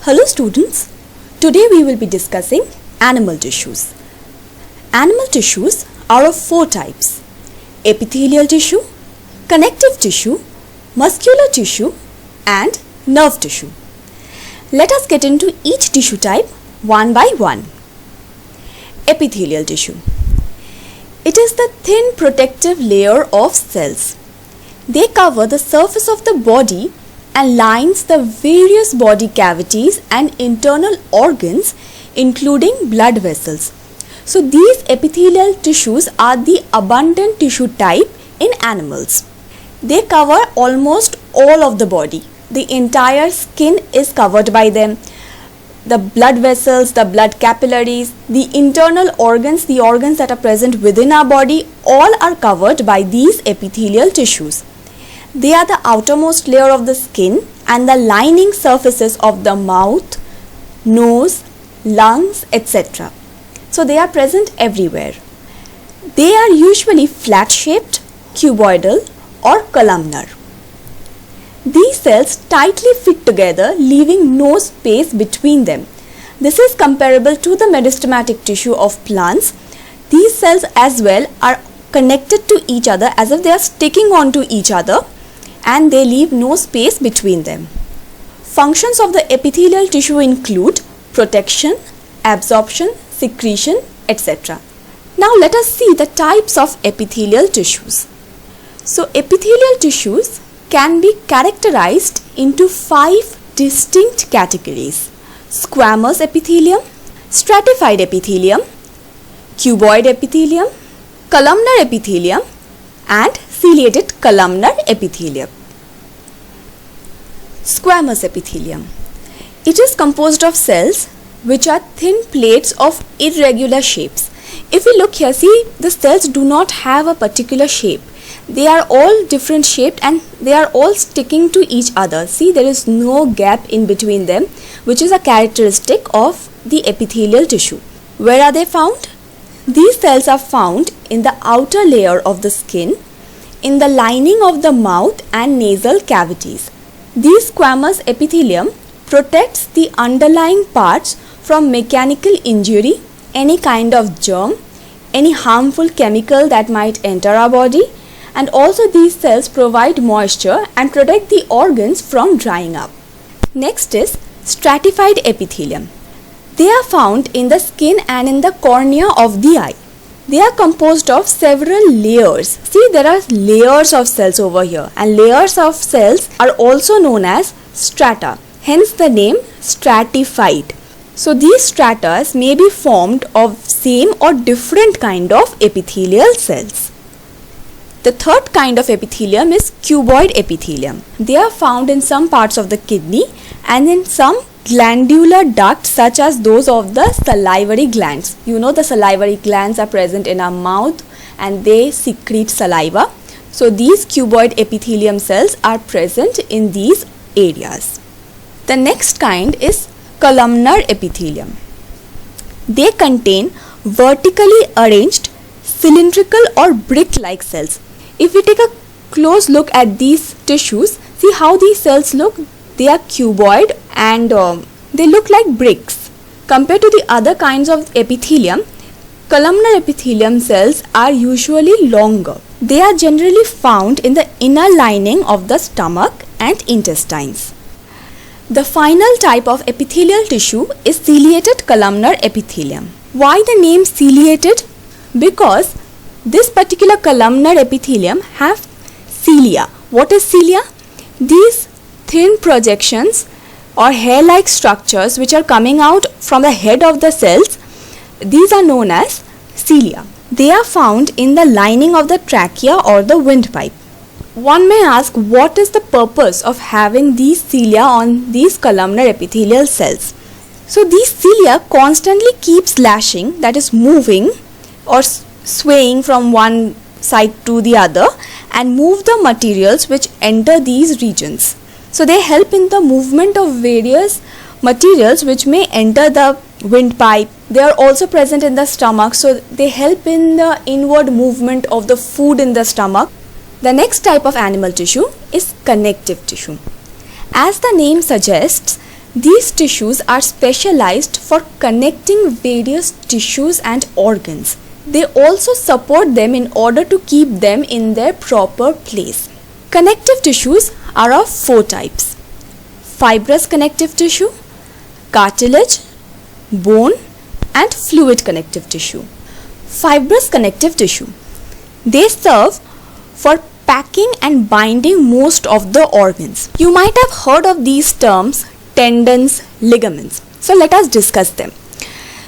Hello students, today we will be discussing animal tissues. Animal tissues are of four types: epithelial tissue, connective tissue, muscular tissue and nerve tissue. Let us get into each tissue type one by one. Epithelial tissue. It is the thin protective layer of cells. They cover the surface of the body and lines the various body cavities and internal organs including blood vessels. So these epithelial tissues are the abundant tissue type in animals. They cover almost all of the body. The entire skin is covered by them. The blood vessels, the blood capillaries, the internal organs, the organs that are present within our body, all are covered by these epithelial tissues. They are the outermost layer of the skin and the lining surfaces of the mouth, nose, lungs, etc. So they are present everywhere. They are usually flat-shaped, cuboidal or columnar. These cells tightly fit together, leaving no space between them. This is comparable to the meristematic tissue of plants. These cells as well are connected to each other as if they are sticking onto each other, and they leave no space between them. Functions of the epithelial tissue include protection, absorption, secretion, etc. Now let us see the types of epithelial tissues. So epithelial tissues can be categorized into 5 distinct categories: squamous epithelium, stratified epithelium, cuboid epithelium, columnar epithelium and ciliated columnar epithelium. Squamous epithelium. It is composed of cells which are thin plates of irregular shapes. If we look here, see, the cells do not have a particular shape. They are all different shaped and they are all sticking to each other. See, there is no gap in between them, which is a characteristic of the epithelial tissue. Where are they found? These cells are found in the outer layer of the skin, in the lining of the mouth and nasal cavities. This squamous epithelium protects the underlying parts from mechanical injury, any kind of germ, any harmful chemical that might enter our body, and also these cells provide moisture and protect the organs from drying up. Next is stratified epithelium. They are found in the skin and in the cornea of the eye. They are composed of several layers. See, there are layers of cells over here, and layers of cells are also known as strata, hence the name stratified. So these stratas may be formed of same or different kind of epithelial cells. The third kind of epithelium is cuboid epithelium. They are found in some parts of the kidney and in some glandular ducts such as those of the salivary glands. You know, the salivary glands are present in our mouth and they secrete saliva. So these cuboid epithelium cells are present in these areas. The next kind is columnar epithelium. They contain vertically arranged cylindrical or brick-like cells. If we take a close look at these tissues, see how these cells look. They are cuboid and they look like bricks. Compared to the other kinds of epithelium, columnar epithelium cells are usually longer. They are generally found in the inner lining of the stomach and intestines. The final type of epithelial tissue is ciliated columnar epithelium. Why the name ciliated? Because this particular columnar epithelium have cilia. What is cilia? These thin projections or hair-like structures which are coming out from the head of the cells, these are known as cilia. They are found in the lining of the trachea or the windpipe. One may ask, what is the purpose of having these cilia on these columnar epithelial cells? So these cilia constantly keep slashing, that is moving or swaying from one side to the other, and move the materials which enter these regions. So they help in the movement of various materials which may enter the windpipe. They are also present in the stomach, so they help in the inward movement of the food in the stomach. The next type of animal tissue is connective tissue. As the name suggests, These tissues are specialized for connecting various tissues and organs. They also support them in order to keep them in their proper place. Connective tissues are of 4 types: fibrous connective tissue, cartilage, bone, and fluid connective tissue. Fibrous connective tissue. They serve for packing and binding most of the organs. You might have heard of these terms: tendons, ligaments. So let us discuss them.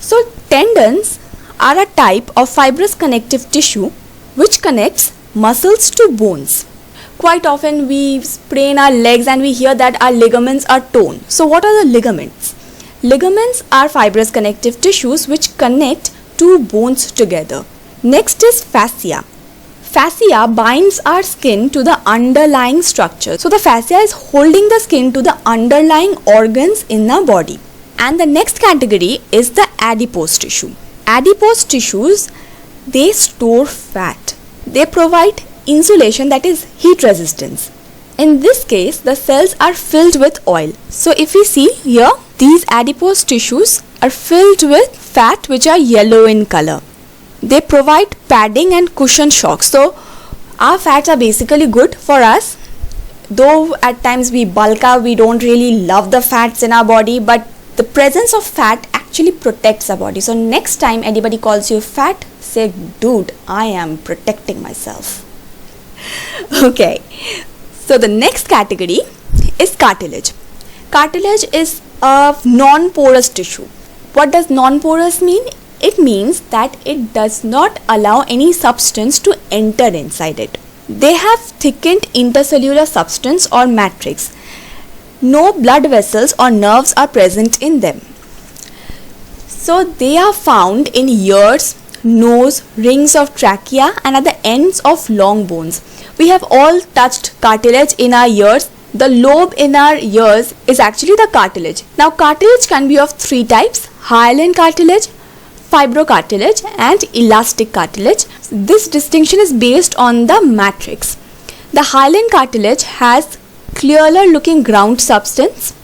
So tendons are a type of fibrous connective tissue which connects muscles to bones. Quite often we sprain our legs and we hear that our ligaments are torn. So what are the ligaments? Ligaments are fibrous connective tissues which connect two bones together. Next is fascia. Fascia binds our skin to the underlying structure. So the fascia is holding the skin to the underlying organs in our body. And the next category is the adipose tissue. Adipose tissues, they store fat. They provide insulation, that is heat resistance. In this case, the cells are filled with oil. So if we see here, these adipose tissues are filled with fat which are yellow in color. They provide padding and cushion shock. So our fats are basically good for us. Though at times we bulk up, we don't really love the fats in our body, but the presence of fat actually protects our body. So next time anybody calls you fat, say, dude, I am protecting myself. Okay, so the next category is cartilage. Cartilage is a non-porous tissue. What does non-porous mean? It means that it does not allow any substance to enter inside it. They have thickened intercellular substance or matrix. No blood vessels or nerves are present in them. So they are found in ears, nose, rings of trachea, and at the ends of long bones. We have all touched cartilage in our ears. The lobe in our ears is actually the cartilage. Now cartilage can be of 3 types: hyaline cartilage, fibrocartilage, and elastic cartilage. This distinction is based on the matrix. The hyaline cartilage has clearer looking ground substance.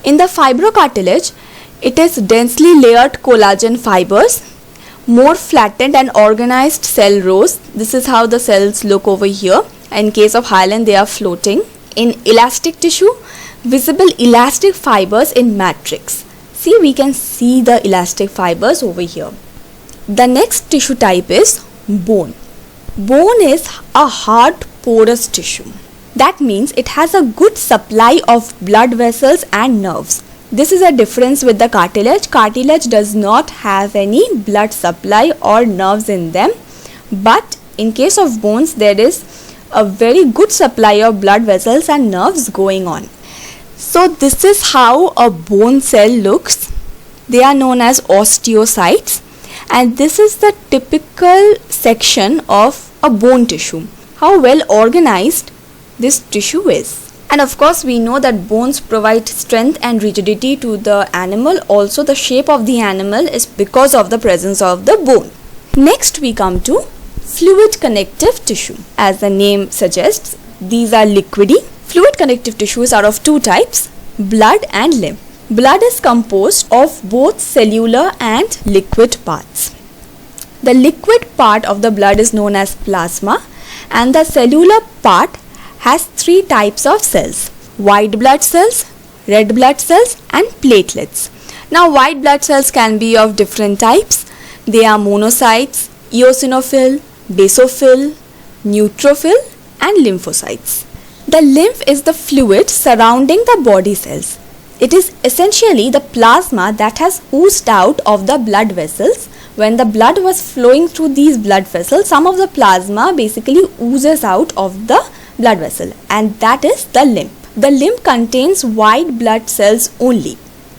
In the fibrocartilage, it is densely layered collagen fibers, more flattened and organized cell rows. This is how the cells look over here. In case of hyaline, they are floating. In elastic tissue, visible elastic fibers in matrix. See, we can see the elastic fibers over here. The next tissue type is bone. Bone is a hard porous tissue. That means it has a good supply of blood vessels and nerves. This is a difference with the cartilage. Cartilage does not have any blood supply or nerves in them. But in case of bones, there is a very good supply of blood vessels and nerves going on. So this is how a bone cell looks. They are known as osteocytes. And this is the typical section of a bone tissue. How well organized this tissue is. And of course, we know that bones provide strength and rigidity to the animal. Also, the shape of the animal is because of the presence of the bone. Next, we come to fluid connective tissue. As the name suggests, these are liquidy. Fluid connective tissues are of 2 types: blood and lymph. Blood is composed of both cellular and liquid parts. The liquid part of the blood is known as plasma, and the cellular part has 3 types of cells: white blood cells, red blood cells, and platelets. Now white blood cells can be of different types. They are monocytes, eosinophil, basophil, neutrophil, and lymphocytes. The lymph is the fluid surrounding the body cells. It is essentially the plasma that has oozed out of the blood vessels. When the blood was flowing through these blood vessels, some of the plasma basically oozes out of the blood vessel, and that is the lymph. The lymph contains white blood cells only.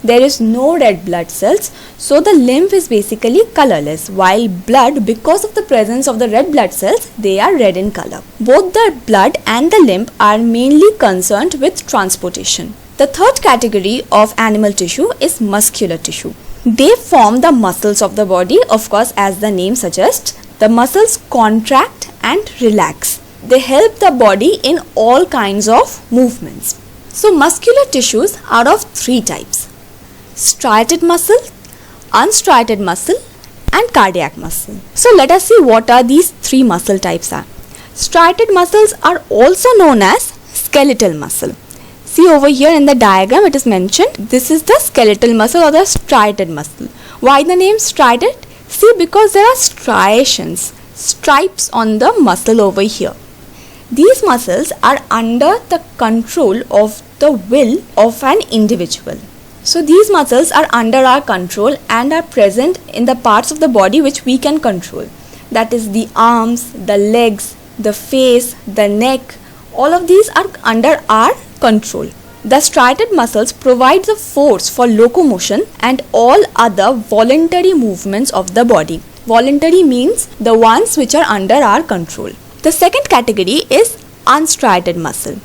There is no red blood cells, so the lymph is basically colorless, while blood, because of the presence of the red blood cells, they are red in color. Both the blood and the lymph are mainly concerned with transportation. The third category of animal tissue is muscular tissue. They form the muscles of the body. Of course, as the name suggests, the muscles contract and relax. They help the body in all kinds of movements. So muscular tissues are of three types: striated muscle, unstriated muscle and cardiac muscle. So let us see what are these three muscle types are. Striated muscles are also known as skeletal muscle. See over here in the diagram it is mentioned, this is the skeletal muscle or the striated muscle. Why the name striated? See, because there are striations, stripes on the muscle over here. These muscles are under the control of the will of an individual. So these muscles are under our control and are present in the parts of the body which we can control. That is the arms, the legs, the face, the neck. All of these are under our control. The striated muscles provide the force for locomotion and all other voluntary movements of the body. Voluntary means the ones which are under our control. The second category is unstriated muscle.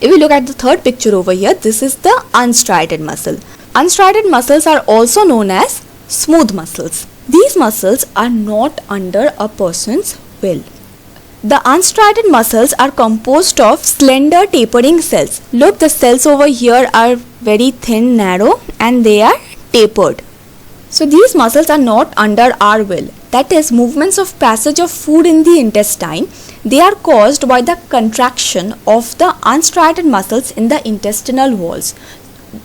If you look at the third picture over here, this is the unstriated muscle. Unstriated muscles are also known as smooth muscles. These muscles are not under a person's will. The unstriated muscles are composed of slender tapering cells. Look, the cells over here are very thin, narrow and they are tapered. So these muscles are not under our will. That is, movements of passage of food in the intestine, they are caused by the contraction of the unstriated muscles in the intestinal walls.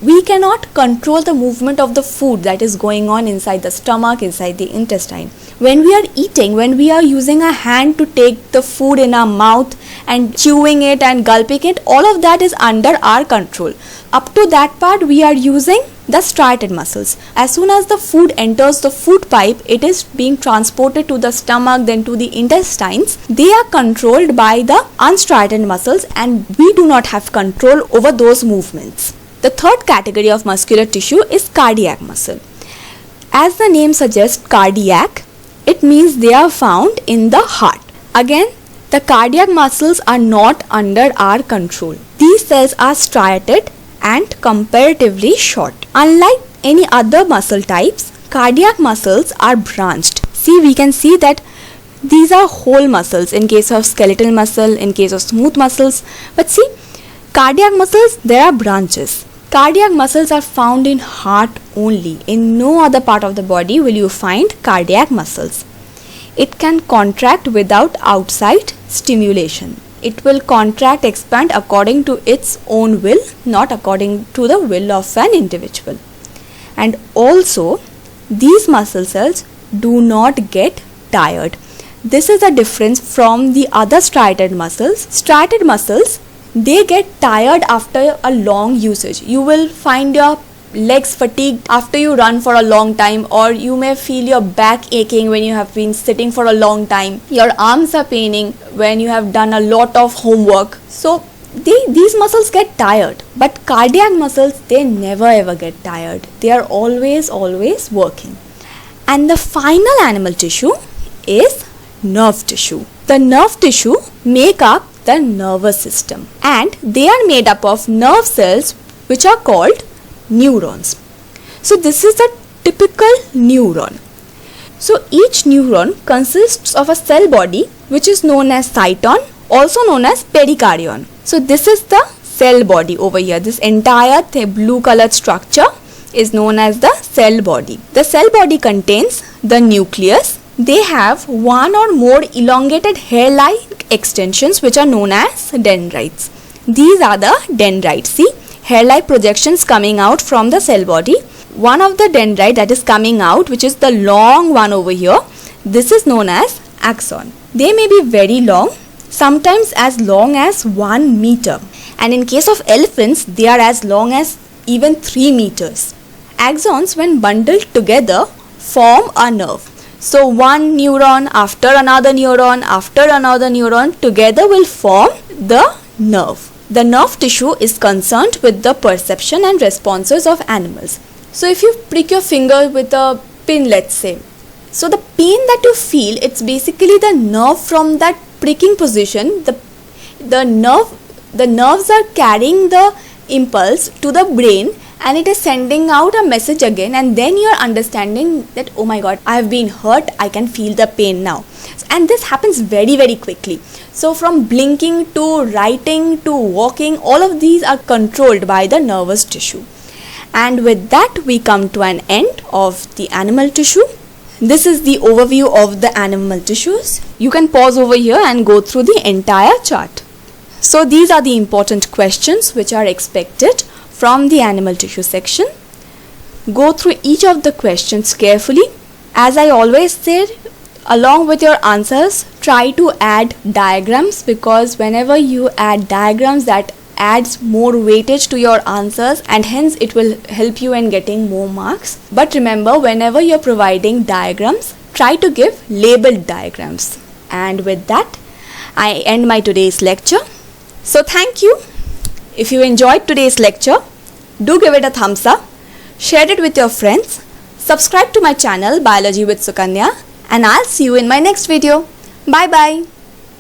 We cannot control the movement of the food that is going on inside the stomach, inside the intestine. When we are eating, when we are using a hand to take the food in our mouth and chewing it and gulping it, all of that is under our control. Up to that part we are using the striated muscles. As soon as the food enters the food pipe, it is being transported to the stomach, then to the intestines. They are controlled by the unstriated muscles and we do not have control over those movements. The third category of muscular tissue is cardiac muscle. As the name suggests, cardiac, it means they are found in the heart. Again, the cardiac muscles are not under our control. These cells are striated and comparatively short. Unlike any other muscle types, cardiac muscles are branched. See, we can see that these are whole muscles in case of skeletal muscle, in case of smooth muscles. But see, cardiac muscles, there are branches. Cardiac muscles are found in heart only. In no other part of the body will you find cardiac muscles. It can contract without outside stimulation. It will contract, expand according to its own will, not according to the will of an individual. And also, these muscle cells do not get tired. This is the difference from the other striated muscles. Striated muscles, they get tired after a long usage. You will find your legs fatigued after you run for a long time, or you may feel your back aching when you have been sitting for a long time. Your arms are paining when you have done a lot of homework. So these muscles get tired, but cardiac muscles, they never ever get tired. They are always working. And the final animal tissue is nerve tissue. The nerve tissue make up the nervous system and they are made up of nerve cells which are called neurons. So this is the typical neuron. So each neuron consists of a cell body which is known as cyton, also known as pericardion. So this is the cell body over here. This entire blue colored structure is known as the cell body. The cell body contains the nucleus. They have one or more elongated hair-like extensions which are known as dendrites. These are the dendrites. See, hair-like projections coming out from the cell body. One of the dendrite that is coming out, which is the long one over here, this is known as axon. They may be very long, sometimes as long as 1 meter. And in case of elephants, they are as long as even 3 meters. Axons, when bundled together, form a nerve. So one neuron after another neuron together will form the nerve. The nerve tissue is concerned with the perception and responses of animals. So if you prick your finger with a pin, let's say, so the pain that you feel, it's basically the nerve from that pricking position. The nerves are carrying the impulse to the brain, and it is sending out a message again, and then you are understanding that, oh my god, I have been hurt, I can feel the pain now. And this happens very, very quickly. So from blinking to writing to walking, all of these are controlled by the nervous tissue. And with that, we come to an end of the animal tissue. This is the overview of the animal tissues. You can pause over here and go through the entire chart. So these are the important questions which are expected from the animal tissue section. Go through each of the questions carefully. As I always said, along with your answers, try to add diagrams, because whenever you add diagrams, that adds more weightage to your answers, and hence it will help you in getting more marks. But remember, whenever you're providing diagrams, try to give labeled diagrams. And with that, I end my today's lecture. So thank you. If you enjoyed today's lecture, do give it a thumbs up, share it with your friends, subscribe to my channel Biology with Sukanya, and I'll see you in my next video. Bye bye.